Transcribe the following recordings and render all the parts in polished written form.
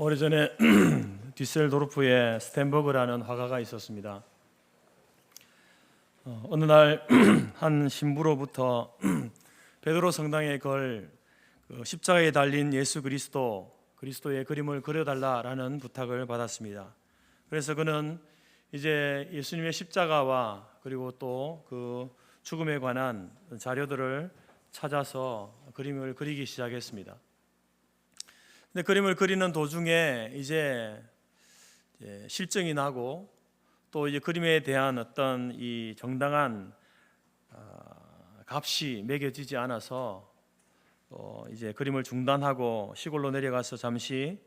오래전에 뒤셀도르프에 스텐버그라는 화가가 있었습니다. 어느 날 한 신부로부터 베드로 성당에 걸 십자가에 달린 예수 그리스도의 그림을 그려달라라는 부탁을 받았습니다. 그래서 그는 이제 예수님의 십자가와 그리고 또 그 죽음에 관한 자료들을 찾아서 그림을 그리기 시작했습니다. 근데 그림을 그리는 도중에 이제 실증이 나고 또 이제 그림에 대한 어떤 이 정당한 값이 매겨지지 않아서 이제 그림을 중단하고 시골로 내려가서 잠시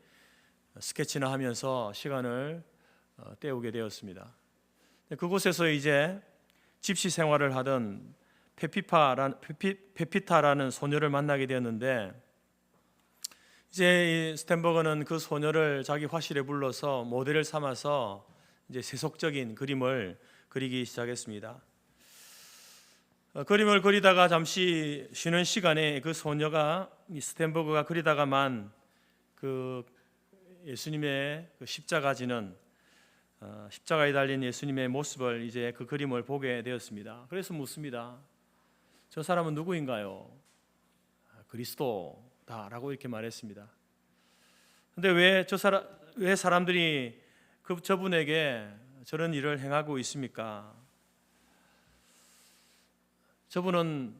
스케치나 하면서 시간을 때우게 되었습니다. 그곳에서 이제 집시 생활을 하던 페피타라는 소녀를 만나게 되었는데, 이제 스텐버그는 그 소녀를 자기 화실에 불러서 모델을 삼아서 이제 세속적인 그림을 그리기 시작했습니다. 그림을 그리다가 잠시 쉬는 시간에 그 소녀가 스텐버그가 그리다가만 그 예수님의 그 십자가에 달린 예수님의 모습을 이제 그 그림을 보게 되었습니다. 그래서 묻습니다. 저 사람은 누구인가요? 그리스도다라고 이렇게 말했습니다. 근데 왜 사람들이 저분에게 저런 일을 행하고 있습니까? 저분은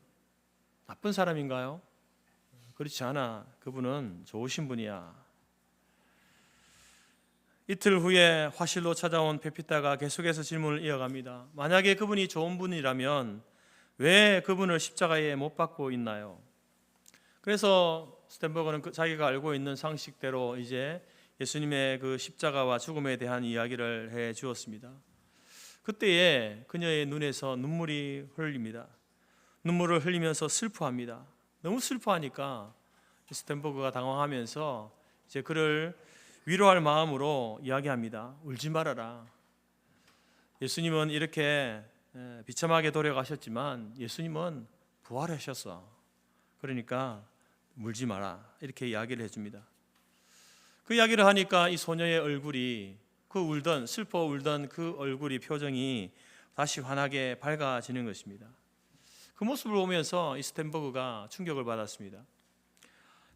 나쁜 사람인가요? 그렇지 않아. 그분은 좋으신 분이야. 이틀 후에 화실로 찾아온 페피타가 계속해서 질문을 이어갑니다. 만약에 그분이 좋은 분이라면 왜 그분을 십자가에 못 박고 있나요? 그래서 스텐버그는 자기가 알고 있는 상식대로 이제 예수님의 그 십자가와 죽음에 대한 이야기를 해 주었습니다. 그때에 그녀의 눈에서 눈물이 흘립니다. 눈물을 흘리면서 슬퍼합니다. 너무 슬퍼하니까 스텐버그가 당황하면서 이제 그를 위로할 마음으로 이야기합니다. 울지 말아라. 예수님은 이렇게 비참하게 돌아가셨지만 예수님은 부활하셨어. 그러니까 울지 마라. 이렇게 이야기를 해줍니다. 그 이야기를 하니까 이 소녀의 얼굴이 슬퍼 울던 그 얼굴이 표정이 다시 환하게 밝아지는 것입니다. 그 모습을 보면서 이 스텐버그가 충격을 받았습니다.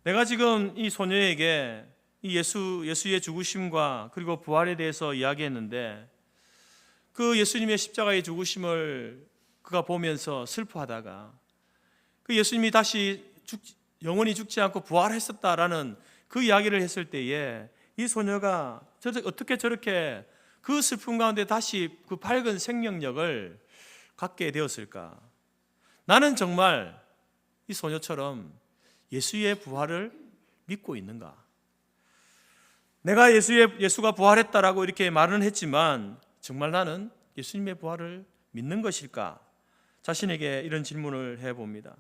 내가 지금 이 소녀에게 이 예수의 죽으심과 그리고 부활에 대해서 이야기했는데, 그 예수님의 십자가의 죽으심을 그가 보면서 슬퍼하다가 그 예수님이 다시 영원히 죽지 않고 부활했었다라는 그 이야기를 했을 때에 이 소녀가 어떻게 저렇게 그 슬픔 가운데 다시 그 밝은 생명력을 갖게 되었을까? 나는 정말 이 소녀처럼 예수의 부활을 믿고 있는가? 내가 예수가 부활했다라고 이렇게 말은 했지만 정말 나는 예수님의 부활을 믿는 것일까? 자신에게 이런 질문을 해봅니다.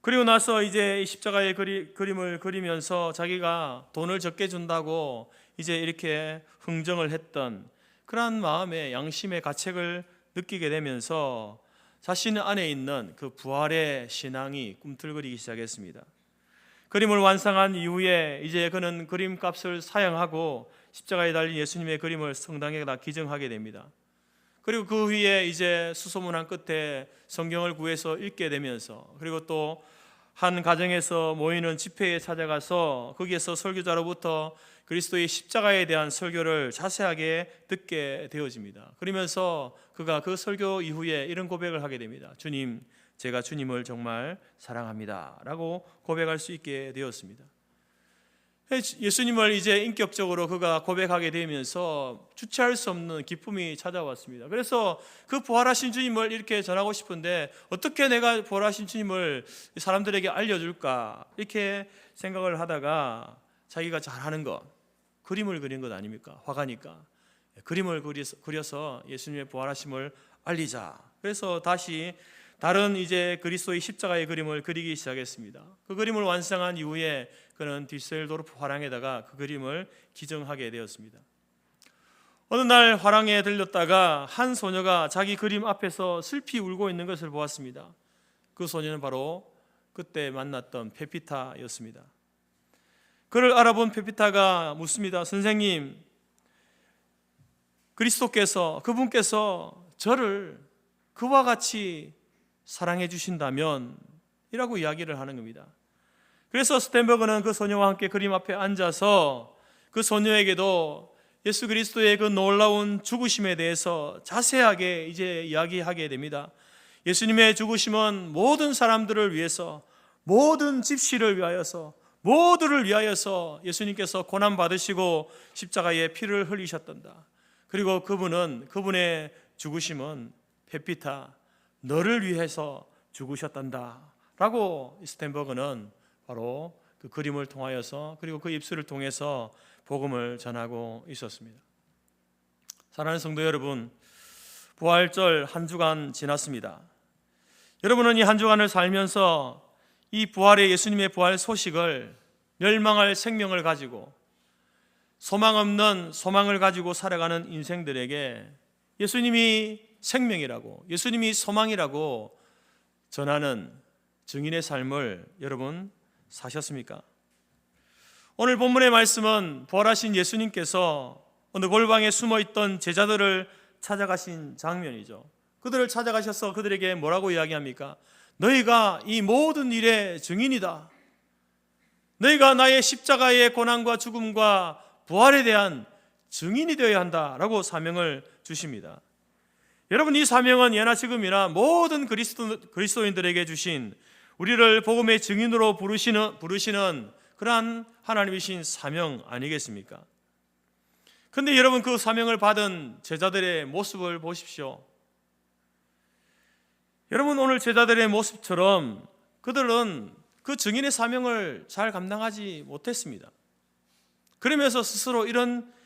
그리고 나서 이제 십자가의 그림을 그리면서 자기가 돈을 적게 준다고 이제 이렇게 흥정을 했던 그러한 마음의 양심의 가책을 느끼게 되면서 자신 안에 있는 그 부활의 신앙이 꿈틀거리기 시작했습니다. 그림을 완성한 이후에 이제 그는 그림값을 사양하고 십자가에 달린 예수님의 그림을 성당에다 기증하게 됩니다. 그리고 그 후에 이제 수소문한 끝에 성경을 구해서 읽게 되면서, 그리고 또 한 가정에서 모이는 집회에 찾아가서 거기에서 설교자로부터 그리스도의 십자가에 대한 설교를 자세하게 듣게 되어집니다. 그러면서 그가 그 설교 이후에 이런 고백을 하게 됩니다. 주님, 제가 주님을 정말 사랑합니다 라고 고백할 수 있게 되었습니다. 예수님을 이제 인격적으로 그가 고백하게 되면서 주체할 수 없는 기쁨이 찾아왔습니다. 그래서 그 부활하신 주님을 이렇게 전하고 싶은데 어떻게 내가 부활하신 주님을 사람들에게 알려줄까 이렇게 생각을 하다가 자기가 잘하는 것, 그림을 그린 것 아닙니까? 화가니까 그림을 그려서 예수님의 부활하심을 알리자. 그래서 다시 다른 이제 그리스도의 십자가의 그림을 그리기 시작했습니다. 그 그림을 완성한 이후에 그는 뒤셀도르프 화랑에다가 그 그림을 기증하게 되었습니다. 어느 날 화랑에 들렸다가 한 소녀가 자기 그림 앞에서 슬피 울고 있는 것을 보았습니다. 그 소녀는 바로 그때 만났던 페피타였습니다. 그를 알아본 페피타가 묻습니다. 선생님, 그분께서 저를 그와 같이 사랑해 주신다면 이라고 이야기를 하는 겁니다. 그래서 스텐버그는 그 소녀와 함께 그림 앞에 앉아서 그 소녀에게도 예수 그리스도의 그 놀라운 죽으심에 대해서 자세하게 이제 이야기하게 됩니다. 예수님의 죽으심은 모든 사람들을 위해서, 모든 집시를 위하여서, 모두를 위하여서 예수님께서 고난 받으시고 십자가에 피를 흘리셨단다. 그리고 그분의 죽으심은 페피타, 너를 위해서 죽으셨단다 라고 스텐버그는 바로 그 그림을 통하여서, 그리고 그 입술을 통해서 복음을 전하고 있었습니다. 사랑하는 성도 여러분, 부활절 한 주간 지났습니다. 여러분은 이 한 주간을 살면서 이 부활의, 예수님의 부활 소식을, 멸망할 생명을 가지고 소망 없는 소망을 가지고 살아가는 인생들에게 예수님이 생명이라고, 예수님이 소망이라고 전하는 증인의 삶을 여러분 사셨습니까? 오늘 본문의 말씀은 부활하신 예수님께서 어느 골방에 숨어있던 제자들을 찾아가신 장면이죠. 그들을 찾아가셔서 그들에게 뭐라고 이야기합니까? 너희가 이 모든 일의 증인이다. 너희가 나의 십자가의 고난과 죽음과 부활에 대한 증인이 되어야 한다라고 사명을 주십니다. 여러분, 이 사명은 예나 지금이나 모든 그리스도인들에게 주신, 우리를 복음의 증인으로 부르시는 그러한 하나님이신 사명 아니겠습니까? 그런데 여러분, 그 사명을 받은 제자들의 모습을 보십시오. 여러분, 오늘 제자들의 모습처럼 그들은 그 증인의 사명을 잘 감당하지 못했습니다. 그러면서 스스로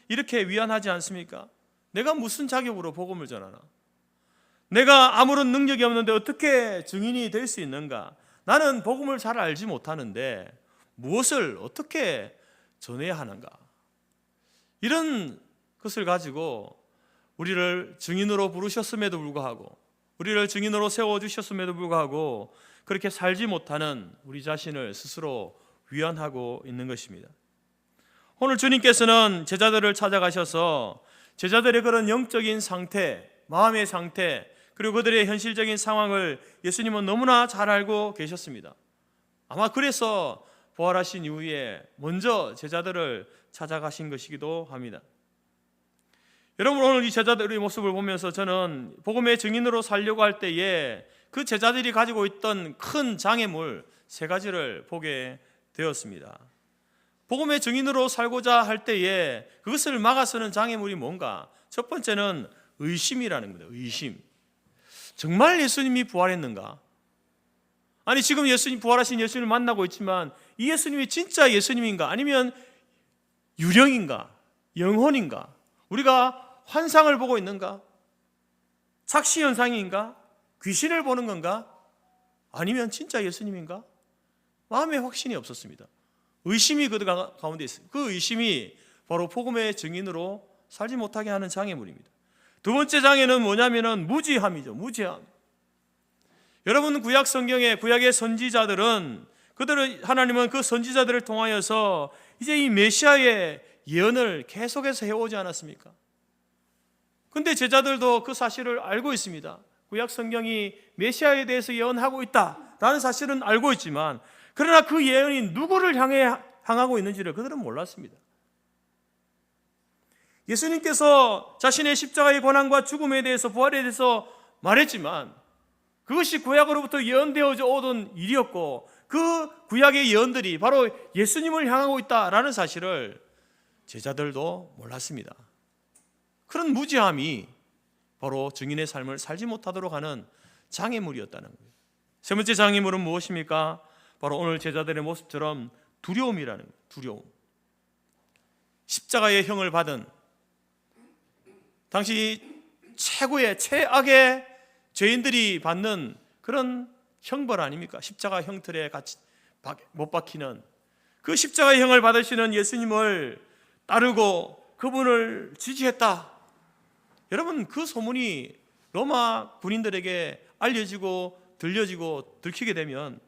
이렇게 위안하지 않습니까? 내가 무슨 자격으로 복음을 전하나? 내가 아무런 능력이 없는데 어떻게 증인이 될 수 있는가? 나는 복음을 잘 알지 못하는데 무엇을 어떻게 전해야 하는가? 이런 것을 가지고 우리를 증인으로 부르셨음에도 불구하고, 우리를 증인으로 세워주셨음에도 불구하고 그렇게 살지 못하는 우리 자신을 스스로 위안하고 있는 것입니다. 오늘 주님께서는 제자들을 찾아가셔서 제자들의 그런 영적인 상태, 마음의 상태, 그리고 그들의 현실적인 상황을 예수님은 너무나 잘 알고 계셨습니다. 아마 그래서 부활하신 이후에 먼저 제자들을 찾아가신 것이기도 합니다. 여러분, 오늘 이 제자들의 모습을 보면서 저는 복음의 증인으로 살려고 할 때에 그 제자들이 가지고 있던 큰 장애물 3가지를 보게 되었습니다. 복음의 증인으로 살고자 할 때에 그것을 막아서는 장애물이 뭔가? 첫 번째는 의심이라는 겁니다. 의심. 정말 예수님이 부활했는가? 아니, 지금 예수님, 부활하신 예수님을 만나고 있지만 이 예수님이 진짜 예수님인가? 아니면 유령인가? 영혼인가? 우리가 환상을 보고 있는가? 착시현상인가? 귀신을 보는 건가? 아니면 진짜 예수님인가? 마음에 확신이 없었습니다. 의심이 그들 가운데 있어요. 그 의심이 바로 복음의 증인으로 살지 못하게 하는 장애물입니다. 두 번째 장애는 뭐냐면은 무지함이죠. 무지함. 여러분, 구약 성경의 구약의 선지자들은 하나님은 그 선지자들을 통하여서 이제 이 메시아의 예언을 계속해서 해오지 않았습니까? 근데 제자들도 그 사실을 알고 있습니다. 구약 성경이 메시아에 대해서 예언하고 있다라는 사실은 알고 있지만, 그러나 그 예언이 누구를 향하고 있는지를 그들은 몰랐습니다. 예수님께서 자신의 십자가의 고난과 죽음에 대해서, 부활에 대해서 말했지만 그것이 구약으로부터 예언되어져 오던 일이었고, 그 구약의 예언들이 바로 예수님을 향하고 있다라는 사실을 제자들도 몰랐습니다. 그런 무지함이 바로 증인의 삶을 살지 못하도록 하는 장애물이었다는 거예요. 세 번째 장애물은 무엇입니까? 바로 오늘 제자들의 모습처럼 두려움이라는 거예요. 두려움. 십자가의 형을 받은, 당시 최고의 최악의 죄인들이 받는 그런 형벌 아닙니까? 십자가 형틀에 같이 못 박히는 그 십자가의 형을 받으시는 예수님을 따르고 그분을 지지했다. 여러분, 그 소문이 로마 군인들에게 알려지고 들려지고 들키게 되면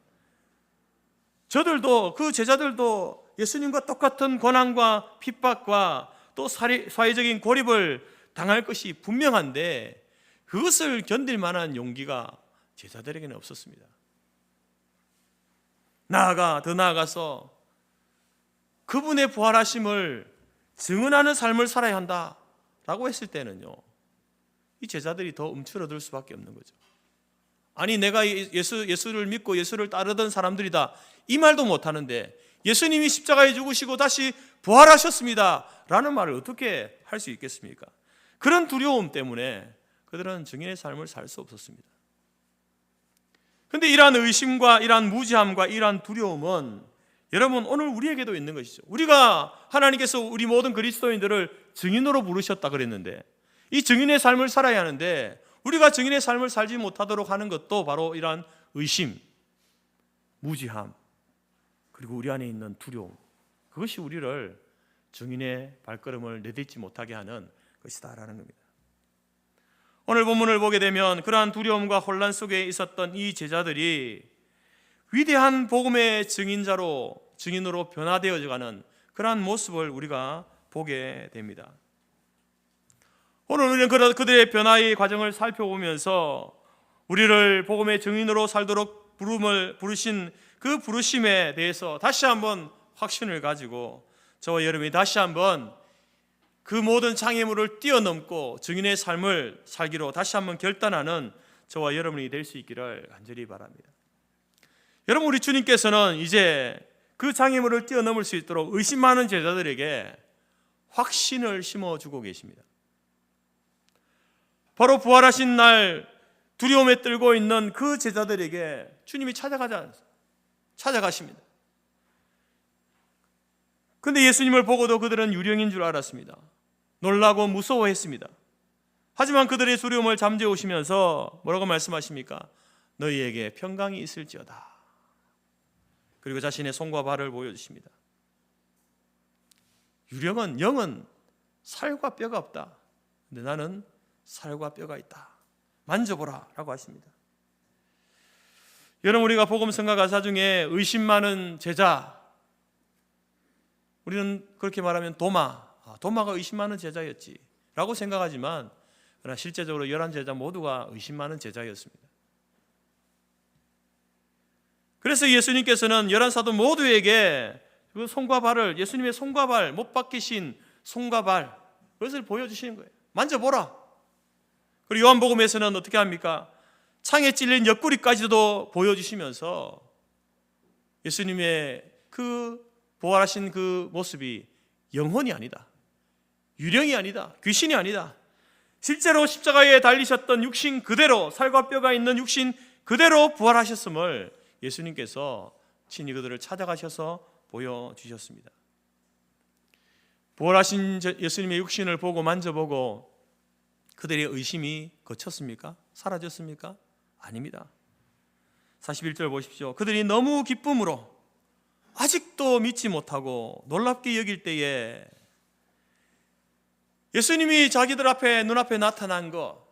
저들도, 그 제자들도 예수님과 똑같은 고난과 핍박과 또 사회적인 고립을 당할 것이 분명한데 그것을 견딜 만한 용기가 제자들에게는 없었습니다. 더 나아가서 그분의 부활하심을 증언하는 삶을 살아야 한다라고 했을 때는요, 이 제자들이 더 움츠러들 수밖에 없는 거죠. 아니, 내가 예수를 믿고 예수를 따르던 사람들이다, 이 말도 못하는데 예수님이 십자가에 죽으시고 다시 부활하셨습니다 라는 말을 어떻게 할 수 있겠습니까? 그런 두려움 때문에 그들은 증인의 삶을 살 수 없었습니다. 그런데 이러한 의심과 이러한 무지함과 이러한 두려움은 여러분 오늘 우리에게도 있는 것이죠. 우리가 하나님께서 우리 모든 그리스도인들을 증인으로 부르셨다 그랬는데 이 증인의 삶을 살아야 하는데 우리가 증인의 삶을 살지 못하도록 하는 것도 바로 이러한 의심, 무지함, 그리고 우리 안에 있는 두려움, 그것이 우리를 증인의 발걸음을 내딛지 못하게 하는 것이다라는 겁니다. 오늘 본문을 보게 되면 그러한 두려움과 혼란 속에 있었던 이 제자들이 위대한 복음의 증인으로 변화되어가는 그러한 모습을 우리가 보게 됩니다. 오늘 우리는 그들의 변화의 과정을 살펴보면서 우리를 복음의 증인으로 살도록 부르신 그 부르심에 대해서 다시 한번 확신을 가지고 저와 여러분이 다시 한번 그 모든 장애물을 뛰어넘고 증인의 삶을 살기로 다시 한번 결단하는 저와 여러분이 될 수 있기를 간절히 바랍니다. 여러분, 우리 주님께서는 이제 그 장애물을 뛰어넘을 수 있도록 의심 많은 제자들에게 확신을 심어주고 계십니다. 바로 부활하신 날 두려움에 떨고 있는 그 제자들에게 주님이 찾아가십니다. 그런데 예수님을 보고도 그들은 유령인 줄 알았습니다. 놀라고 무서워했습니다. 하지만 그들의 두려움을 잠재우시면서 뭐라고 말씀하십니까? 너희에게 평강이 있을지어다. 그리고 자신의 손과 발을 보여주십니다. 영은 살과 뼈가 없다. 근데 나는 살과 뼈가 있다. 만져보라 라고 하십니다. 여러분, 우리가 복음 성가 가사 중에 의심 많은 제자, 우리는 그렇게 말하면 도마가 의심 많은 제자였지 라고 생각하지만 그러나 실제적으로 11제자 모두가 의심 많은 제자였습니다. 그래서 예수님께서는 11사도 모두에게 그 손과 발을, 예수님의 손과 발, 못 박히신 손과 발, 그것을 보여주시는 거예요. 만져보라. 그리고 요한복음에서는 어떻게 합니까? 창에 찔린 옆구리까지도 보여주시면서 예수님의 그 부활하신 그 모습이 영혼이 아니다, 유령이 아니다, 귀신이 아니다, 실제로 십자가에 달리셨던 육신 그대로, 살과 뼈가 있는 육신 그대로 부활하셨음을 예수님께서 친히 그들을 찾아가셔서 보여주셨습니다. 부활하신 예수님의 육신을 보고 만져보고 그들의 의심이 그쳤습니까? 사라졌습니까? 아닙니다. 41절 보십시오. 그들이 너무 기쁨으로 아직도 믿지 못하고 놀랍게 여길 때에 예수님이 자기들 앞에, 눈앞에 나타난 거,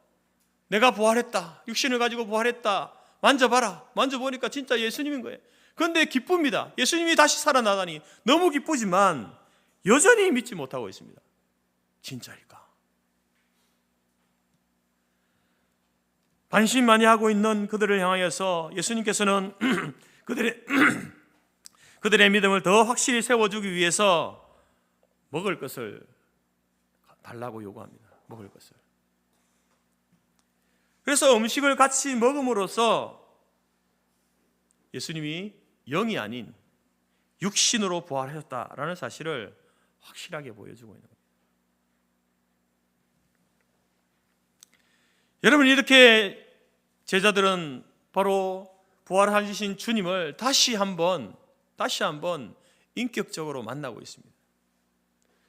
내가 부활했다, 육신을 가지고 부활했다, 만져봐라. 만져보니까 진짜 예수님인 거예요. 그런데 기쁩니다. 예수님이 다시 살아나다니 너무 기쁘지만 여전히 믿지 못하고 있습니다. 진짜일까? 반신만의하고 있는 그들을 향하여서 예수님께서는 그들의 믿음을 더 확실히 세워주기 위해서 먹을 것을 달라고 요구합니다. 먹을 것을. 그래서 음식을 같이 먹음으로써 예수님이 영이 아닌 육신으로 부활하셨다라는 사실을 확실하게 보여주고 있는 겁니다. 여러분, 이렇게 제자들은 바로 부활하신 주님을 다시 한번 인격적으로 만나고 있습니다.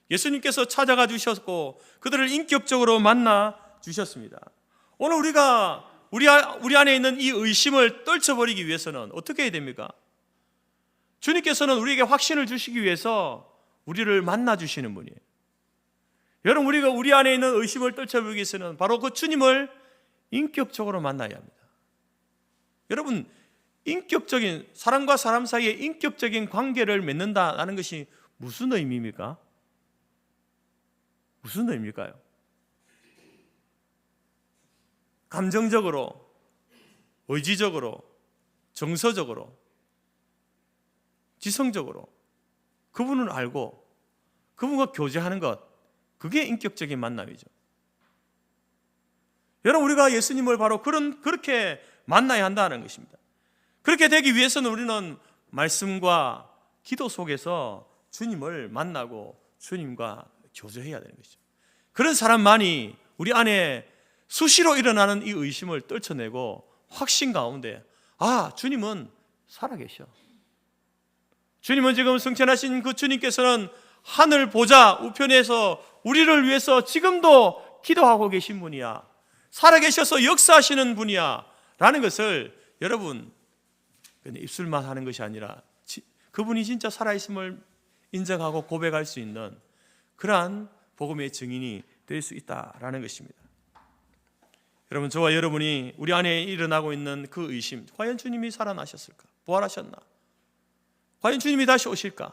예수님께서 찾아가 주셨고 그들을 인격적으로 만나 주셨습니다. 오늘 우리가 우리 안에 있는 이 의심을 떨쳐버리기 위해서는 어떻게 해야 됩니까? 주님께서는 우리에게 확신을 주시기 위해서 우리를 만나 주시는 분이에요. 여러분, 우리가 우리 안에 있는 의심을 떨쳐버리기 위해서는 바로 그 주님을 인격적으로 만나야 합니다. 여러분, 인격적인 사람과 사람 사이에 인격적인 관계를 맺는다라는 것이 무슨 의미입니까? 무슨 의미일까요? 감정적으로, 의지적으로, 정서적으로, 지성적으로 그분을 알고 그분과 교제하는 것, 그게 인격적인 만남이죠. 여러분, 우리가 예수님을 바로 그렇게 만나야 한다는 것입니다. 그렇게 되기 위해서는 우리는 말씀과 기도 속에서 주님을 만나고 주님과 교제해야 되는 것이죠. 그런 사람만이 우리 안에 수시로 일어나는 이 의심을 떨쳐내고 확신 가운데, 아, 주님은 살아계셔. 주님은 지금 승천하신 그 주님께서는 하늘 보좌 우편에서 우리를 위해서 지금도 기도하고 계신 분이야. 살아계셔서 역사하시는 분이야 라는 것을 여러분 입술만 하는 것이 아니라 그분이 진짜 살아있음을 인정하고 고백할 수 있는 그러한 복음의 증인이 될 수 있다라는 것입니다. 여러분, 저와 여러분이 우리 안에 일어나고 있는 그 의심, 과연 주님이 살아나셨을까? 부활하셨나? 과연 주님이 다시 오실까?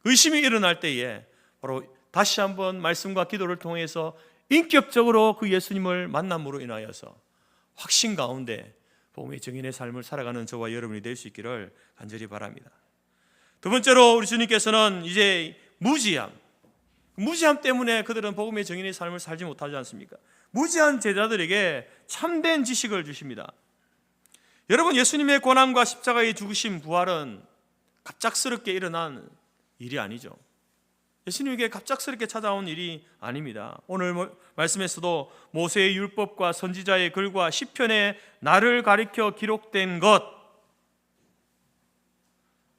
의심이 일어날 때에 바로 다시 한번 말씀과 기도를 통해서 인격적으로 그 예수님을 만남으로 인하여서 확신 가운데 복음의 증인의 삶을 살아가는 저와 여러분이 될 수 있기를 간절히 바랍니다. 두 번째로 우리 주님께서는 이제 무지함 때문에 그들은 복음의 증인의 삶을 살지 못하지 않습니까? 무지한 제자들에게 참된 지식을 주십니다. 여러분, 예수님의 고난과 십자가의 죽으심, 부활은 갑작스럽게 일어난 일이 아니죠. 예수님에게 갑작스럽게 찾아온 일이 아닙니다. 오늘 말씀에서도 모세의 율법과 선지자의 글과 시편에 나를 가리켜 기록된 것,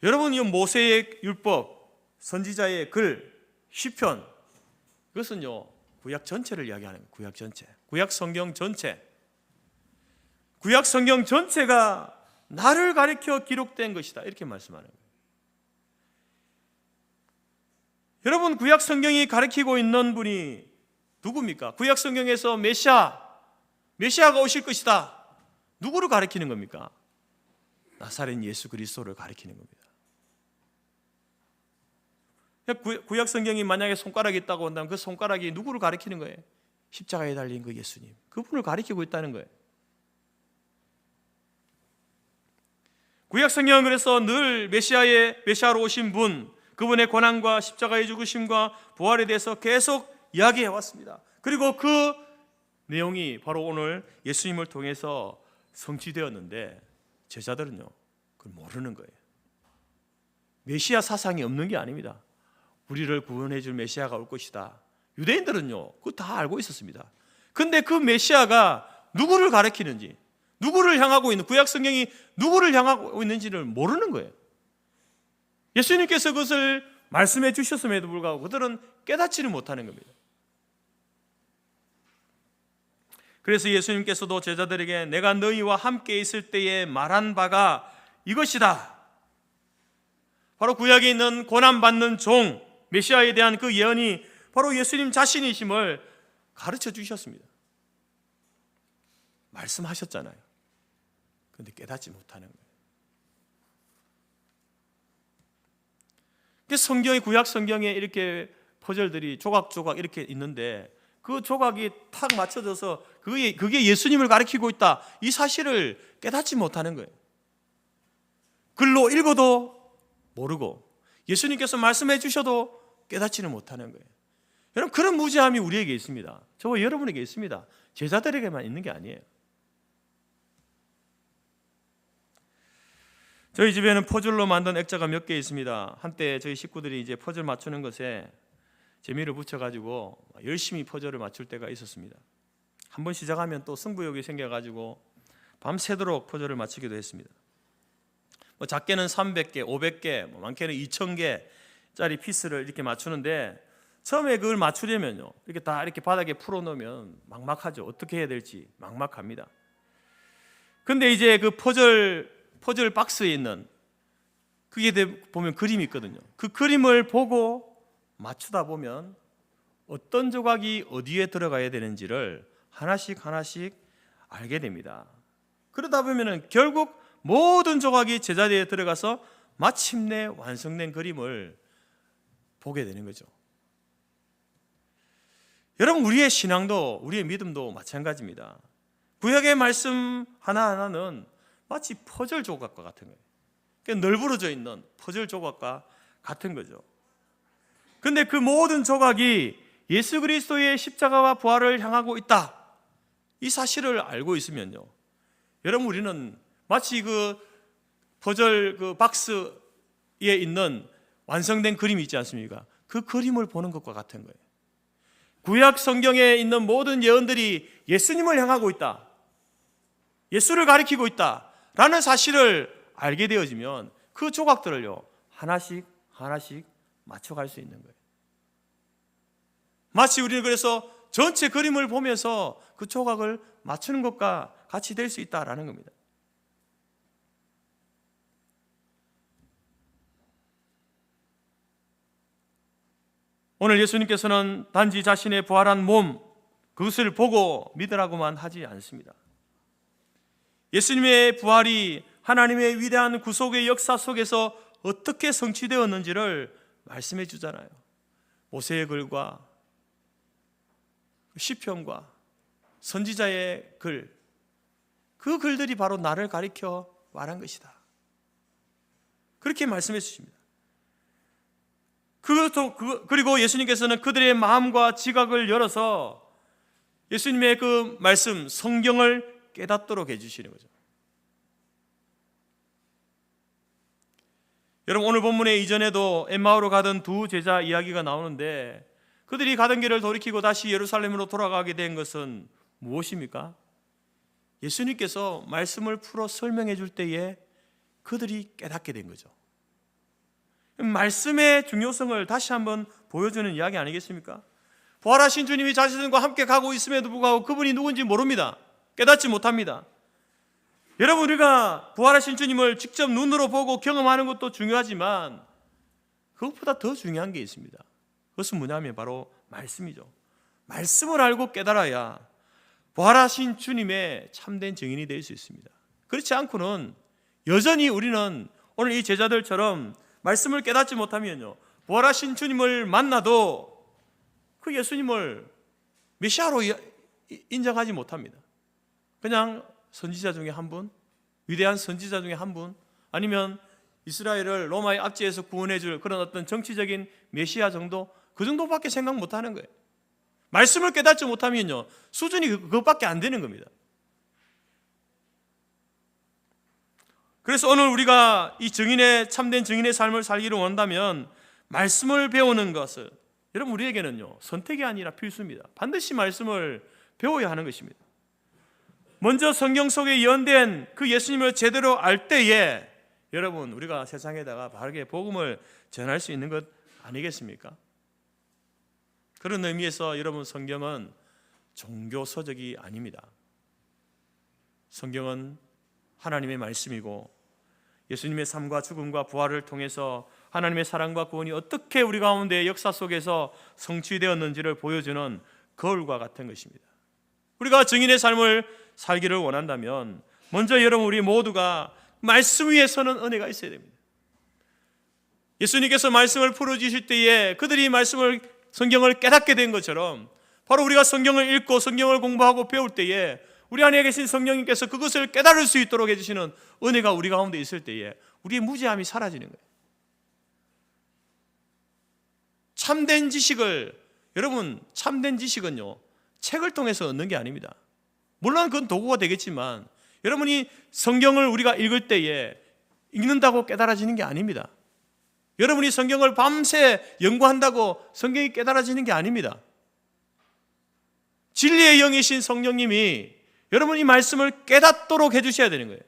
여러분, 이 모세의 율법, 선지자의 글, 시편, 이것은요 구약 전체를 이야기하는 거예요. 구약 전체, 구약 성경 전체, 구약 성경 전체가 나를 가리켜 기록된 것이다, 이렇게 말씀하는 거예요. 여러분, 구약 성경이 가리키고 있는 분이 누굽니까? 구약 성경에서 메시아가 오실 것이다, 누구를 가리키는 겁니까? 나사렛 예수 그리스도를 가리키는 겁니다. 구약 성경이 만약에 손가락이 있다고 한다면 그 손가락이 누구를 가리키는 거예요? 십자가에 달린 그 예수님, 그분을 가리키고 있다는 거예요. 구약 성경은 그래서 늘 메시아로 오신 분, 그분의 고난과 십자가의 죽으심과 부활에 대해서 계속 이야기해 왔습니다. 그리고 그 내용이 바로 오늘 예수님을 통해서 성취되었는데 제자들은요 그걸 모르는 거예요. 메시아 사상이 없는 게 아닙니다. 우리를 구원해 줄 메시아가 올 것이다, 유대인들은요 그거 다 알고 있었습니다. 근데 그 메시아가 누구를 가리키는지, 누구를 향하고 있는, 구약 성경이 누구를 향하고 있는지를 모르는 거예요. 예수님께서 그것을 말씀해 주셨음에도 불구하고 그들은 깨닫지는 못하는 겁니다. 그래서 예수님께서도 제자들에게 내가 너희와 함께 있을 때에 말한 바가 이것이다, 바로 구약에 있는 고난받는 종 메시아에 대한 그 예언이 바로 예수님 자신이심을 가르쳐 주셨습니다. 말씀하셨잖아요. 그런데 깨닫지 못하는 거예요. 성경의, 구약 성경에 이렇게 퍼즐들이 조각조각 이렇게 있는데 그 조각이 탁 맞춰져서 그게 예수님을 가리키고 있다, 이 사실을 깨닫지 못하는 거예요. 글로 읽어도 모르고 예수님께서 말씀해 주셔도 깨닫지는 못하는 거예요. 여러분, 그런 무지함이 우리에게 있습니다. 저와 여러분에게 있습니다. 제자들에게만 있는 게 아니에요. 저희 집에는 퍼즐로 만든 액자가 몇 개 있습니다. 한때 저희 식구들이 이제 퍼즐 맞추는 것에 재미를 붙여가지고 열심히 퍼즐을 맞출 때가 있었습니다. 한번 시작하면 또 승부욕이 생겨가지고 밤새도록 퍼즐을 맞추기도 했습니다. 작게는 300개, 500개, 많게는 2000개짜리 피스를 이렇게 맞추는데 처음에 그걸 맞추려면요 이렇게 다 이렇게 바닥에 풀어놓으면 막막하죠. 어떻게 해야 될지 막막합니다. 근데 이제 그 퍼즐 박스에 있는 그게 보면 그림이 있거든요. 그 그림을 보고 맞추다 보면 어떤 조각이 어디에 들어가야 되는지를 하나씩 알게 됩니다. 그러다 보면 결국 모든 조각이 제자리에 들어가서 마침내 완성된 그림을 보게 되는 거죠. 여러분, 우리의 신앙도, 우리의 믿음도 마찬가지입니다. 구약의 말씀 하나하나는 마치 퍼즐 조각과 같은 거예요. 그러니까 널브러져 있는 퍼즐 조각과 같은 거죠. 그런데 그 모든 조각이 예수 그리스도의 십자가와 부활을 향하고 있다, 이 사실을 알고 있으면요, 여러분, 우리는 마치 그 퍼즐 그 박스에 있는 완성된 그림이 있지 않습니까? 그 그림을 보는 것과 같은 거예요. 구약 성경에 있는 모든 예언들이 예수님을 향하고 있다, 예수를 가리키고 있다라는 사실을 알게 되어지면 그 조각들을요, 하나씩 하나씩 맞춰갈 수 있는 거예요. 마치 우리는 그래서 전체 그림을 보면서 그 조각을 맞추는 것과 같이 될 수 있다라는 겁니다. 오늘 예수님께서는 단지 자신의 부활한 몸, 그것을 보고 믿으라고만 하지 않습니다. 예수님의 부활이 하나님의 위대한 구속의 역사 속에서 어떻게 성취되었는지를 말씀해 주잖아요. 모세의 글과 시편과 선지자의 글, 그 글들이 바로 나를 가리켜 말한 것이다, 그렇게 말씀해 주십니다. 그리고 예수님께서는 그들의 마음과 지각을 열어서 예수님의 그 말씀, 성경을 깨닫도록 해주시는 거죠. 여러분, 오늘 본문에 이전에도 엠마오로 가던 두 제자 이야기가 나오는데, 그들이 가던 길을 돌이키고 다시 예루살렘으로 돌아가게 된 것은 무엇입니까? 예수님께서 말씀을 풀어 설명해 줄 때에 그들이 깨닫게 된 거죠. 말씀의 중요성을 다시 한번 보여주는 이야기 아니겠습니까? 부활하신 주님이 자신과 함께 가고 있음에도 불구하고 그분이 누군지 모릅니다. 깨닫지 못합니다. 여러분, 우리가 부활하신 주님을 직접 눈으로 보고 경험하는 것도 중요하지만 그것보다 더 중요한 게 있습니다. 그것은 뭐냐면 바로 말씀이죠. 말씀을 알고 깨달아야 부활하신 주님의 참된 증인이 될 수 있습니다. 그렇지 않고는 여전히 우리는 오늘 이 제자들처럼 말씀을 깨닫지 못하면요, 부활하신 주님을 만나도 그 예수님을 메시아로 인정하지 못합니다. 그냥 선지자 중에 한 분, 위대한 선지자 중에 한 분, 아니면 이스라엘을 로마의 압제에서 구원해 줄 그런 어떤 정치적인 메시아 정도, 그 정도밖에 생각 못하는 거예요. 말씀을 깨닫지 못하면요, 수준이 그것밖에 안 되는 겁니다. 그래서 오늘 우리가 이 증인의, 참된 증인의 삶을 살기를 원한다면 말씀을 배우는 것을, 여러분, 우리에게는요, 선택이 아니라 필수입니다. 반드시 말씀을 배워야 하는 것입니다. 먼저 성경 속에 예언된 그 예수님을 제대로 알 때에 여러분, 우리가 세상에다가 바르게 복음을 전할 수 있는 것 아니겠습니까? 그런 의미에서 여러분, 성경은 종교 서적이 아닙니다. 성경은 하나님의 말씀이고 예수님의 삶과 죽음과 부활을 통해서 하나님의 사랑과 구원이 어떻게 우리 가운데 역사 속에서 성취되었는지를 보여주는 거울과 같은 것입니다. 우리가 증인의 삶을 살기를 원한다면 먼저 여러분, 우리 모두가 말씀 위에 서는 은혜가 있어야 됩니다. 예수님께서 말씀을 풀어주실 때에 그들이 성경을 깨닫게 된 것처럼 바로 우리가 성경을 읽고 성경을 공부하고 배울 때에 우리 안에 계신 성령님께서 그것을 깨달을 수 있도록 해주시는 은혜가 우리 가운데 있을 때에 우리의 무지함이 사라지는 거예요. 참된 지식을, 여러분, 참된 지식은요, 책을 통해서 얻는 게 아닙니다. 물론 그건 도구가 되겠지만 여러분이 성경을 우리가 읽을 때에 읽는다고 깨달아지는 게 아닙니다. 여러분이 성경을 밤새 연구한다고 성경이 깨달아지는 게 아닙니다. 진리의 영이신 성령님이 여러분이 말씀을 깨닫도록 해주셔야 되는 거예요.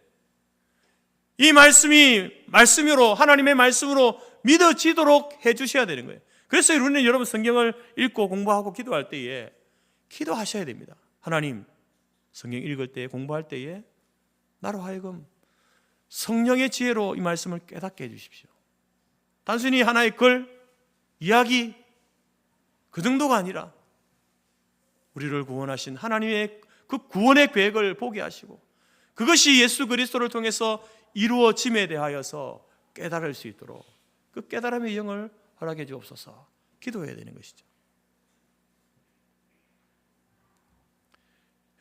이 말씀이 말씀으로, 하나님의 말씀으로 믿어지도록 해주셔야 되는 거예요. 그래서 우리는 여러분 성경을 읽고 공부하고 기도할 때에 기도하셔야 됩니다. 하나님, 성경 읽을 때, 공부할 때에 나로 하여금 성령의 지혜로 이 말씀을 깨닫게 해주십시오. 단순히 하나의 글, 이야기, 그 정도가 아니라 우리를 구원하신 하나님의 그 구원의 계획을 보게 하시고 그것이 예수 그리스도를 통해서 이루어짐에 대하여서 깨달을 수 있도록 그 깨달음의 영을 허락해 주옵소서. 기도해야 되는 것이죠.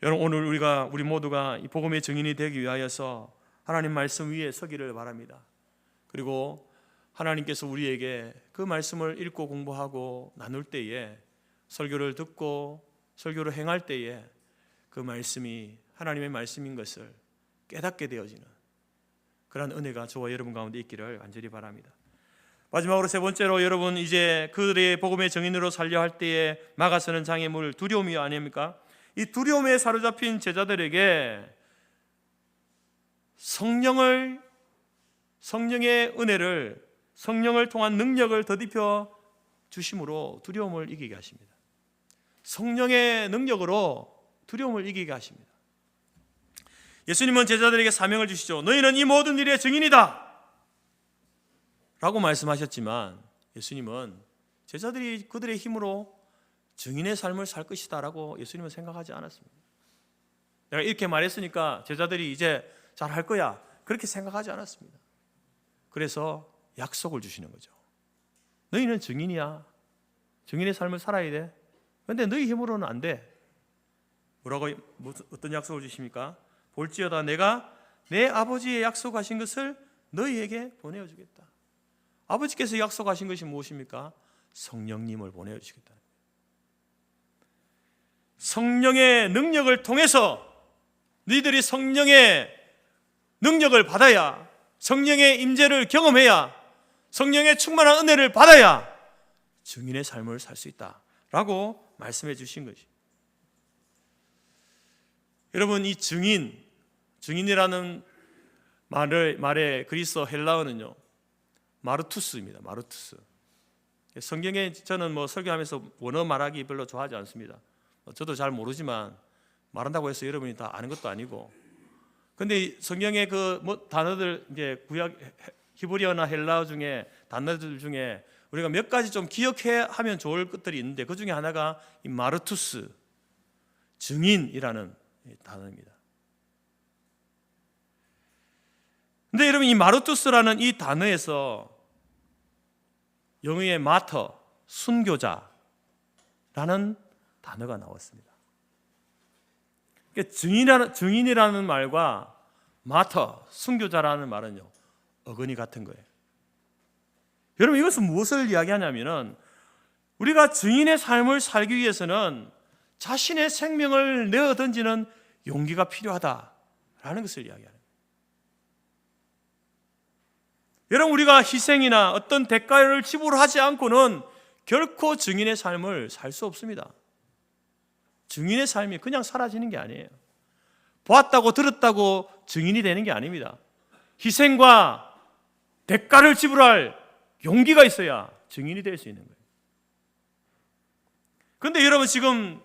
여러분, 오늘 우리 모두가 이 복음의 증인이 되기 위하여서 하나님 말씀 위에 서기를 바랍니다. 그리고 하나님께서 우리에게 그 말씀을 읽고 공부하고 나눌 때에, 설교를 듣고 설교를 행할 때에 그 말씀이 하나님의 말씀인 것을 깨닫게 되어지는 그런 은혜가 저와 여러분 가운데 있기를 간절히 바랍니다. 마지막으로 세 번째로, 여러분 이제 그들의 복음의 증인으로 살려 할 때에 막아서는 장애물 두려움이 아닙니까? 이 두려움에 사로잡힌 제자들에게 성령의 은혜를, 성령을 통한 능력을 더딥혀 주심으로 두려움을 이기게 하십니다. 성령의 능력으로 두려움을 이기게 하십니다. 예수님은 제자들에게 사명을 주시죠. 너희는 이 모든 일의 증인이다 라고 말씀하셨지만, 예수님은 제자들이 그들의 힘으로 증인의 삶을 살 것이다 라고 예수님은 생각하지 않았습니다. 내가 이렇게 말했으니까 제자들이 이제 잘할 거야, 그렇게 생각하지 않았습니다. 그래서 약속을 주시는 거죠. 너희는 증인이야. 증인의 삶을 살아야 돼. 그런데 너희 힘으로는 안 돼. 뭐라고, 어떤 약속을 주십니까? 볼지어다 내가 내 아버지의 약속하신 것을 너희에게 보내어주겠다. 아버지께서 약속하신 것이 무엇입니까? 성령님을 보내주시겠다. 성령의 능력을 통해서 너희들이 성령의 능력을 받아야, 성령의 임재를 경험해야, 성령의 충만한 은혜를 받아야 증인의 삶을 살 수 있다라고 말씀해 주신 것이. 여러분, 이 증인이라는 말의 그리스어 헬라어는요, 마르투스입니다. 마르투스. 성경에 저는 설교하면서 원어 말하기 별로 좋아하지 않습니다. 저도 잘 모르지만 말한다고 해서 여러분이 다 아는 것도 아니고. 근데 성경의 단어들, 이제 구약 히브리어나 헬라어 중에 단어들 중에 우리가 몇 가지 좀 기억해 하면 좋을 것들이 있는데, 그 중에 하나가 이 마르투스, 증인이라는 단어입니다. 근데 여러분, 이 마르투스라는 이 단어에서 영어의 마터, 순교자라는 단어가 나왔습니다. 그러니까 증인이라는 말과 마터, 순교자라는 말은요, 어근이 같은 거예요. 여러분, 이것은 무엇을 이야기하냐면은, 우리가 증인의 삶을 살기 위해서는 자신의 생명을 내어 던지는 용기가 필요하다라는 것을 이야기하는 거예요. 여러분, 우리가 희생이나 어떤 대가를 지불하지 않고는 결코 증인의 삶을 살 수 없습니다. 증인의 삶이 그냥 사라지는 게 아니에요. 보았다고 들었다고 증인이 되는 게 아닙니다. 희생과 대가를 지불할 용기가 있어야 증인이 될 수 있는 거예요. 그런데 여러분, 지금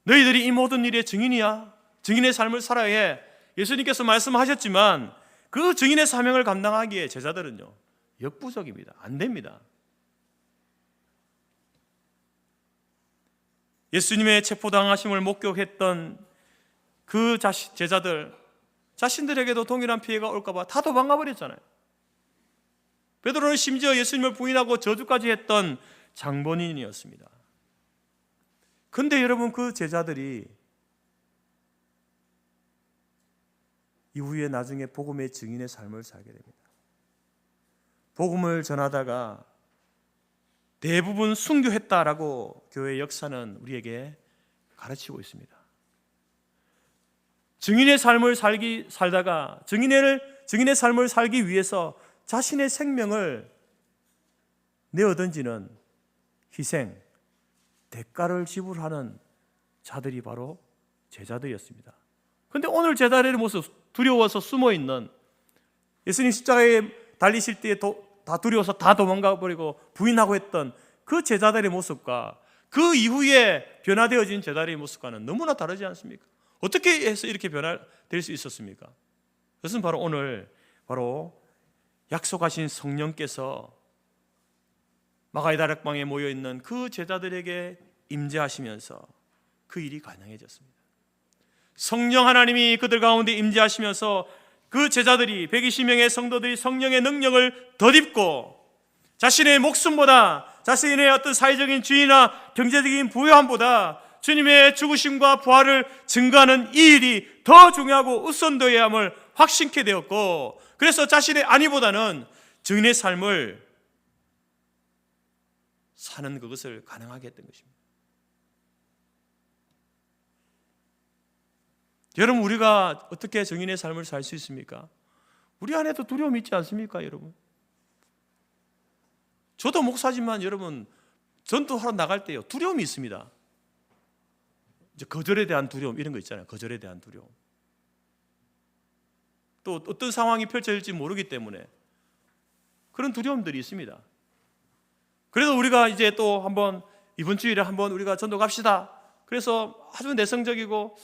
너희들이 이 모든 일의 증인이야, 증인의 삶을 살아야 해, 예수님께서 말씀하셨지만 그 증인의 사명을 감당하기에 제자들은요, 역부족입니다. 안 됩니다. 예수님의 체포당하심을 목격했던 그 제자들, 자신들에게도 동일한 피해가 올까 봐 다 도망가 버렸잖아요. 베드로는 심지어 예수님을 부인하고 저주까지 했던 장본인이었습니다. 그런데 여러분, 그 제자들이 이후에 나중에 복음의 증인의 삶을 살게 됩니다. 복음을 전하다가 대부분 순교했다라고 교회 역사는 우리에게 가르치고 있습니다. 증인의 삶을 살다가 증인의 삶을 살기 위해서 자신의 생명을 내어 던지는 희생, 대가를 지불하는 자들이 바로 제자들이었습니다. 그런데 오늘 제자들의 모습, 두려워서 숨어있는, 예수님 십자가에 달리실 때 다 두려워서 다 도망가 버리고 부인하고 했던 그 제자들의 모습과 그 이후에 변화되어진 제자들의 모습과는 너무나 다르지 않습니까? 어떻게 해서 이렇게 변화될 수 있었습니까? 그것은 바로 오늘 약속하신 성령께서 마가의 다락방에 모여있는 그 제자들에게 임재하시면서 그 일이 가능해졌습니다. 성령 하나님이 그들 가운데 임재하시면서 그 제자들이 120명의 성도들이 성령의 능력을 덧입고 자신의 목숨보다 자신의 어떤 사회적인 지위나 경제적인 부유함보다 주님의 죽으심과 부활을 증거하는 이 일이 더 중요하고 우선되어야 함을 확신케 되었고, 그래서 자신의 안위보다는 증인의 삶을 사는 그것을 가능하게 했던 것입니다. 여러분, 우리가 어떻게 증인의 삶을 살 수 있습니까? 우리 안에도 두려움이 있지 않습니까, 여러분? 저도 목사지만 여러분, 전도하러 나갈 때요, 두려움이 있습니다. 이제 거절에 대한 두려움, 이런 거 있잖아요. 거절에 대한 두려움. 또 어떤 상황이 펼쳐질지 모르기 때문에 그런 두려움들이 있습니다. 그래서 우리가 이제 또 한번 이번 주일에 한번 우리가 전도 갑시다. 그래서 아주 내성적이고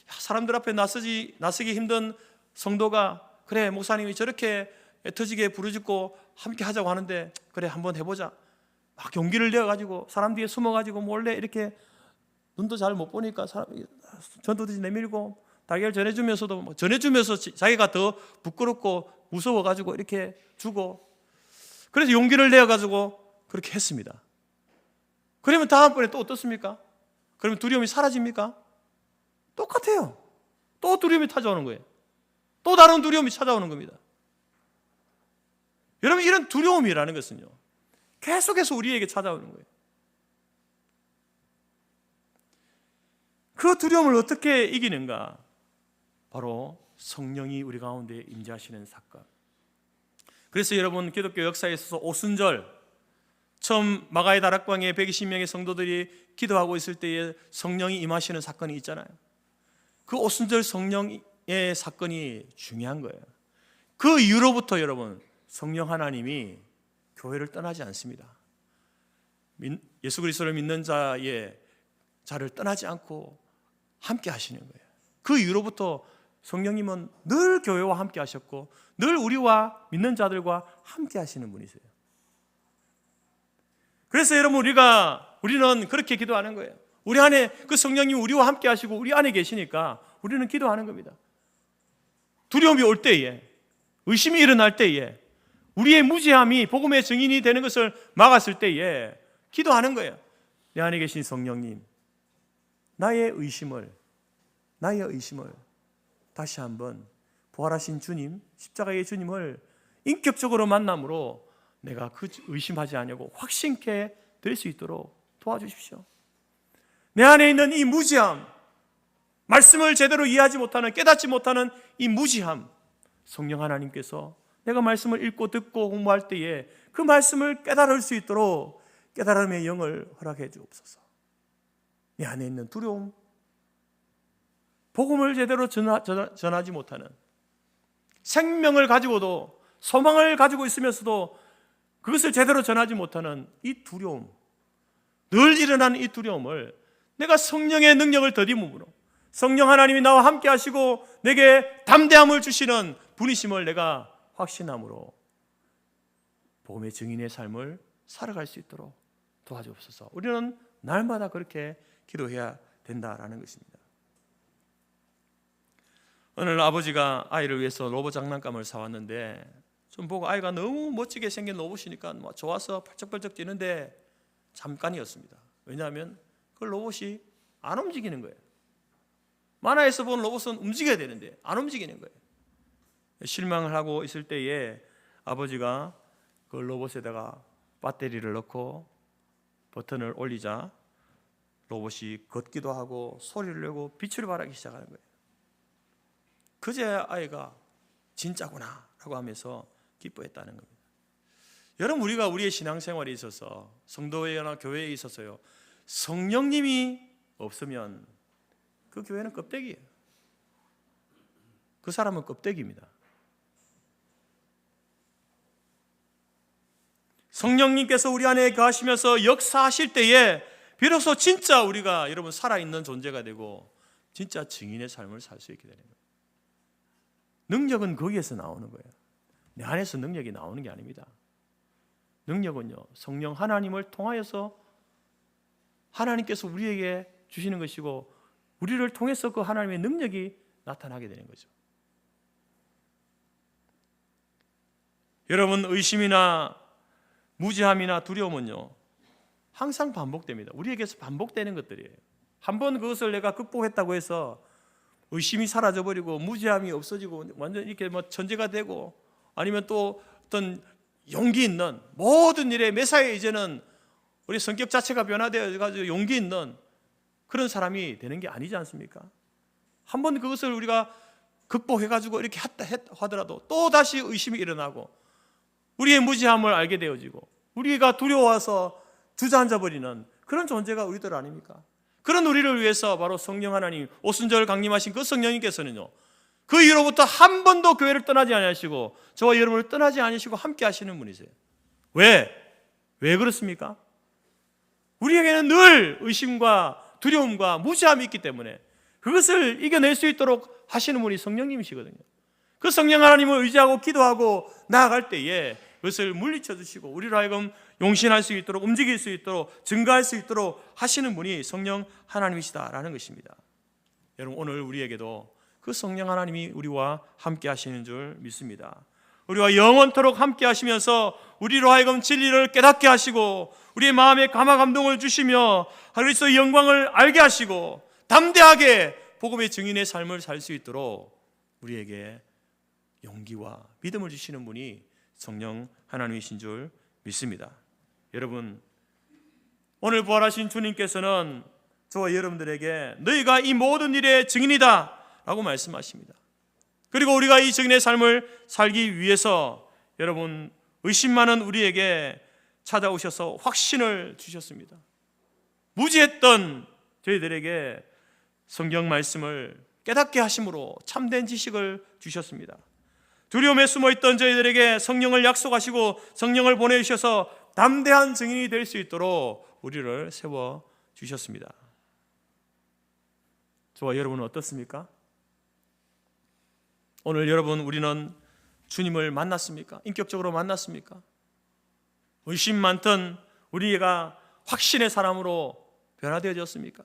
사람들 앞에 나서기 힘든 성도가, 그래 목사님이 저렇게 애터지게 부르짖고 함께 하자고 하는데 그래 한번 해보자. 막 용기를 내어가지고 사람 뒤에 숨어가지고 몰래 이렇게 눈도 잘 못 보니까 전도지 내밀고 달걀 전해주면서도 전해주면서 자기가 더 부끄럽고 무서워가지고 이렇게 주고, 그래서 용기를 내어가지고 그렇게 했습니다. 그러면 다음번에 또 어떻습니까? 그러면 두려움이 사라집니까? 똑같아요. 또 두려움이 찾아오는 거예요. 또 다른 두려움이 찾아오는 겁니다. 여러분, 이런 두려움이라는 것은요, 계속해서 우리에게 찾아오는 거예요. 그 두려움을 어떻게 이기는가? 바로 성령이 우리 가운데 임재하시는 사건. 그래서 여러분, 기독교 역사에 있어서 오순절, 처음 마가의 다락방에 120명의 성도들이 기도하고 있을 때에 성령이 임하시는 사건이 있잖아요. 그 오순절 성령의 사건이 중요한 거예요. 그 이후로부터 여러분, 성령 하나님이 교회를 떠나지 않습니다. 예수 그리스도를 믿는 자를 떠나지 않고 함께 하시는 거예요. 그 이후로부터 성령님은 늘 교회와 함께 하셨고 늘 우리와 믿는 자들과 함께 하시는 분이세요. 그래서 여러분, 우리는 그렇게 기도하는 거예요. 우리 안에 그 성령님이 우리와 함께 하시고 우리 안에 계시니까 우리는 기도하는 겁니다. 두려움이 올 때에, 의심이 일어날 때에, 우리의 무지함이 복음의 증인이 되는 것을 막았을 때에 기도하는 거예요. 내 안에 계신 성령님, 나의 의심을 다시 한번 부활하신 주님, 십자가의 주님을 인격적으로 만남으로 내가 그 의심하지 않냐고 확신케 될 수 있도록 도와주십시오. 내 안에 있는 이 무지함, 말씀을 제대로 이해하지 못하는, 깨닫지 못하는 이 무지함, 성령 하나님께서 내가 말씀을 읽고 듣고 공부할 때에 그 말씀을 깨달을 수 있도록 깨달음의 영을 허락해 주옵소서. 내 안에 있는 두려움, 복음을 제대로 전하지 못하는, 생명을 가지고도 소망을 가지고 있으면서도 그것을 제대로 전하지 못하는 이 두려움, 늘 일어나는 이 두려움을 내가 성령의 능력을 더듬음으로, 성령 하나님이 나와 함께 하시고 내게 담대함을 주시는 분이심을 내가 확신함으로 복음의 증인의 삶을 살아갈 수 있도록 도와주옵소서. 우리는 날마다 그렇게 기도해야 된다라는 것입니다. 오늘 아버지가 아이를 위해서 로봇 장난감을 사왔는데 좀 보고 아이가 너무 멋지게 생긴 로봇이니까 좋아서 펄쩍펄쩍 뛰는데 잠깐이었습니다. 왜냐하면 그 로봇이 안 움직이는 거예요. 만화에서 본 로봇은 움직여야 되는데 안 움직이는 거예요. 실망을 하고 있을 때에 아버지가 그 로봇에다가 배터리를 넣고 버튼을 올리자 로봇이 걷기도 하고 소리를 내고 빛을 발하기 시작하는 거예요. 그제야 아이가 진짜구나 라고 하면서 기뻐했다는 겁니다. 여러분, 우리가 우리의 신앙생활에 있어서 성도회나 교회에 있어서요, 성령님이 없으면 그 교회는 껍데기예요. 그 사람은 껍데기입니다. 성령님께서 우리 안에 거하시면서 역사하실 때에 비로소 진짜 우리가 여러분 살아있는 존재가 되고 진짜 증인의 삶을 살 수 있게 되는 거예요. 능력은 거기에서 나오는 거예요. 내 안에서 능력이 나오는 게 아닙니다. 능력은요, 성령 하나님을 통하여서 하나님께서 우리에게 주시는 것이고 우리를 통해서 그 하나님의 능력이 나타나게 되는 거죠. 여러분, 의심이나 무지함이나 두려움은요 항상 반복됩니다. 우리에게서 반복되는 것들이에요. 한번 그것을 내가 극복했다고 해서 의심이 사라져버리고 무지함이 없어지고 완전 이렇게 뭐 천재가 되고 아니면 또 어떤 용기 있는 모든 일에 매사에 이제는 우리 성격 자체가 변화되어 가지고 용기 있는 그런 사람이 되는 게 아니지 않습니까? 한번 그것을 우리가 극복해 가지고 이렇게 하더라도 또 다시 의심이 일어나고 우리의 무지함을 알게 되어지고 우리가 두려워서 주저앉아 버리는 그런 존재가 우리들 아닙니까? 그런 우리를 위해서 바로 성령 하나님, 오순절 강림하신 그 성령님께서는요 그 이후로부터 한 번도 교회를 떠나지 아니하시고 저와 여러분을 떠나지 아니시고 함께 하시는 분이세요. 왜 그렇습니까? 우리에게는 늘 의심과 두려움과 무지함이 있기 때문에 그것을 이겨낼 수 있도록 하시는 분이 성령님이시거든요. 그 성령 하나님을 의지하고 기도하고 나아갈 때에 그것을 물리쳐 주시고 우리로 하여금 용신할 수 있도록 움직일 수 있도록 증거할 수 있도록 하시는 분이 성령 하나님이시다라는 것입니다. 여러분, 오늘 우리에게도 그 성령 하나님이 우리와 함께 하시는 줄 믿습니다. 우리와 영원토록 함께 하시면서 우리로 하여금 진리를 깨닫게 하시고 우리의 마음에 감화 감동을 주시며 그리스도의 영광을 알게 하시고 담대하게 복음의 증인의 삶을 살 수 있도록 우리에게 용기와 믿음을 주시는 분이 성령 하나님이신 줄 믿습니다. 여러분, 오늘 부활하신 주님께서는 저와 여러분들에게 너희가 이 모든 일의 증인이다 라고 말씀하십니다. 그리고 우리가 이 증인의 삶을 살기 위해서 여러분 의심 많은 우리에게 찾아오셔서 확신을 주셨습니다. 무지했던 저희들에게 성경 말씀을 깨닫게 하심으로 참된 지식을 주셨습니다. 두려움에 숨어있던 저희들에게 성령을 약속하시고 성령을 보내주셔서 담대한 증인이 될 수 있도록 우리를 세워주셨습니다. 저와 여러분은 어떻습니까? 오늘 여러분 우리는 주님을 만났습니까? 인격적으로 만났습니까? 의심 많던 우리가 확신의 사람으로 변화되어졌습니까?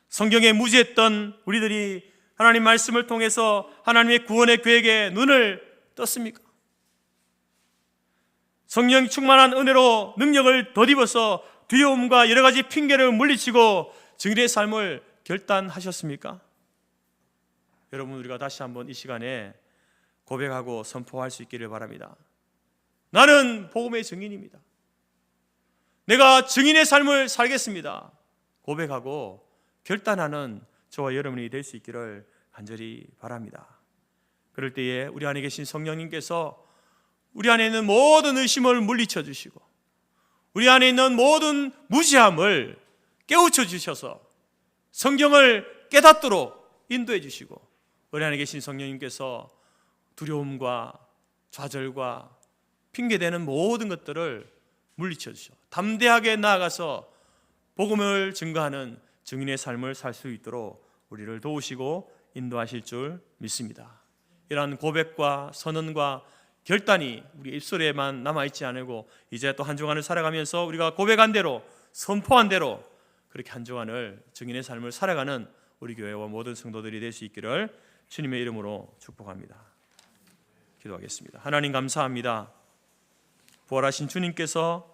성경에 무지했던 우리들이 하나님 말씀을 통해서 하나님의 구원의 계획에 눈을 떴습니까? 성령 충만한 은혜로 능력을 덧입어서 두려움과 여러 가지 핑계를 물리치고 증인의 삶을 결단하셨습니까? 여러분, 우리가 다시 한번 이 시간에 고백하고 선포할 수 있기를 바랍니다. 나는 복음의 증인입니다. 내가 증인의 삶을 살겠습니다. 고백하고 결단하는 저와 여러분이 될 수 있기를 간절히 바랍니다. 그럴 때에 우리 안에 계신 성령님께서 우리 안에 있는 모든 의심을 물리쳐 주시고 우리 안에 있는 모든 무지함을 깨우쳐 주셔서 성경을 깨닫도록 인도해 주시고 우리 안에 계신 성령님께서 두려움과 좌절과 핑계대는 모든 것들을 물리쳐 주셔 담대하게 나아가서 복음을 증거하는 증인의 삶을 살 수 있도록 우리를 도우시고 인도하실 줄 믿습니다. 이러한 고백과 선언과 결단이 우리 입술에만 남아있지 않고 이제 또 한 주간을 살아가면서 우리가 고백한 대로 선포한 대로 그렇게 한 주간을 증인의 삶을 살아가는 우리 교회와 모든 성도들이 될 수 있기를 주님의 이름으로 축복합니다. 기도하겠습니다. 하나님 감사합니다. 부활하신 주님께서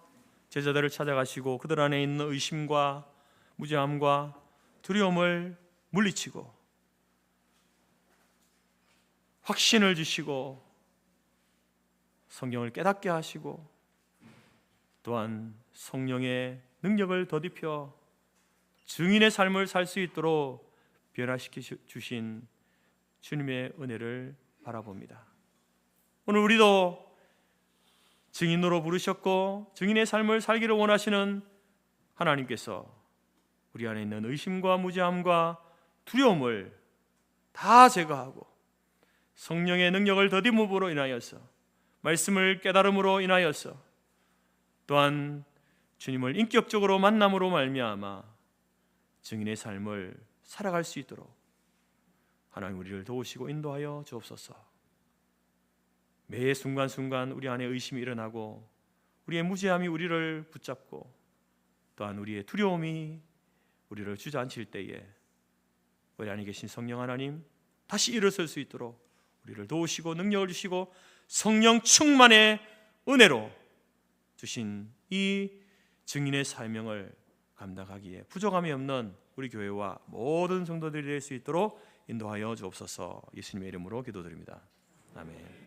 제자들을 찾아가시고 그들 안에 있는 의심과 무지함과 두려움을 물리치고 확신을 주시고 성경을 깨닫게 하시고 또한 성령의 능력을 덧입혀 증인의 삶을 살 수 있도록 변화시켜 주신 주님의 은혜를 바라봅니다. 오늘 우리도 증인으로 부르셨고 증인의 삶을 살기를 원하시는 하나님께서 우리 안에 있는 의심과 무지함과 두려움을 다 제거하고 성령의 능력을 더듬음으로 인하여서 말씀을 깨달음으로 인하여서 또한 주님을 인격적으로 만남으로 말미암아 증인의 삶을 살아갈 수 있도록 하나님 우리를 도우시고 인도하여 주옵소서. 매 순간순간 우리 안에 의심이 일어나고 우리의 무지함이 우리를 붙잡고 또한 우리의 두려움이 우리를 주저앉힐 때에 우리 안에 계신 성령 하나님 다시 일어설 수 있도록 우리를 도우시고 능력을 주시고 성령 충만의 은혜로 주신 이 증인의 사명을 감당하기에 부족함이 없는 우리 교회와 모든 성도들이 될 수 있도록 인도하여 주옵소서. 예수님의 이름으로 기도드립니다. 아멘.